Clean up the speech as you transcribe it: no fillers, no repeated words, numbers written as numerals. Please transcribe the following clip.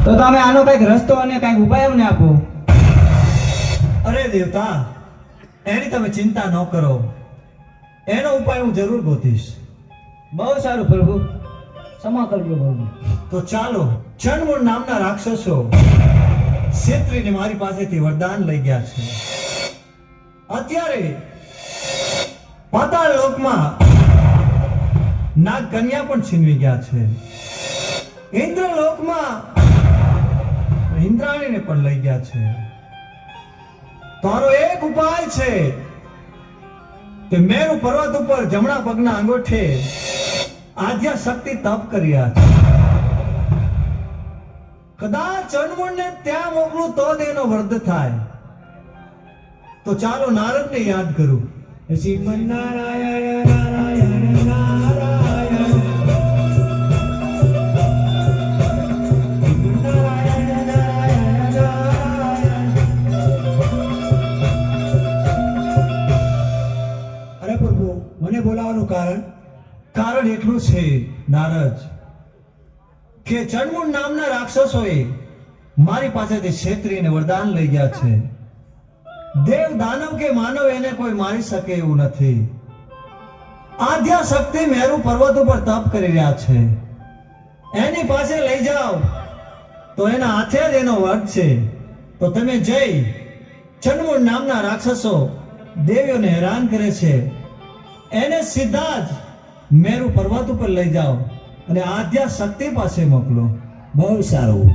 તો તમે આનો કઈક રસ્તો અને કઈક ઉપાય અમને આપો. અરે દેવતા, એની તમે ચિંતા ન કરો, એનો ઉપાય હું જરૂર ગોતીશ. બહુ સારું પ્રભુ, ક્ષમા કરજો પ્રભુ. તો ચાલો, ચણમૂળ નામના રાક્ષસો ક્ષેત્રીને મારી પાસેથી વરદાન લઈ ગયા છે. અત્યારે પાતાળ લોકમાં નાગ કન્યા પણ છીનવી ગયા છે. ઇન્દ્રલોકમાં ઇન્દ્રાણીને પણ લઈ ગયા છે. તારો એક ઉપાય છે કે મેરુ પર્વત ઉપર જમણા પગના અંગૂઠે આદ્યા શક્તિ તપ કર્યા છે. કદાચ ચણમૂળને ત્યાં મોકલું તો જ એનો વર્ધ થાય. તો ચાલો નારદને યાદ કરું. શ્રીમન નારાયણ નારાયણ નારાયણ, નારાયણ નારાયણ નારાયણ. અરે પ્રભુ, મને બોલાવવાનું કારણ એટલું છે નારદ કે ચણમૂળ નામના રાક્ષસોએ મારી પાસેથી ક્ષેત્રીને વરદાન લઈ ગયા છે. દેવ દાનવ કે માનવ એને કોઈ મારી શકે એવું નથી. આદ્યા શક્તિ મેરુ પર્વત ઉપર તપ કરી રહ્યા છે. એની પાસે લઈ જાઓ તો એના હાથે જ એનો વધ છે. તો તમે જઈ ચણમૂળ નામના રાક્ષસો દેવીઓને હેરાન કરે છે એને સીધા જ મેરુ પર્વત ઉપર લઈ જાઓ અને આદ્યા શક્તિ પાસે મોકલો. બહુ સારું.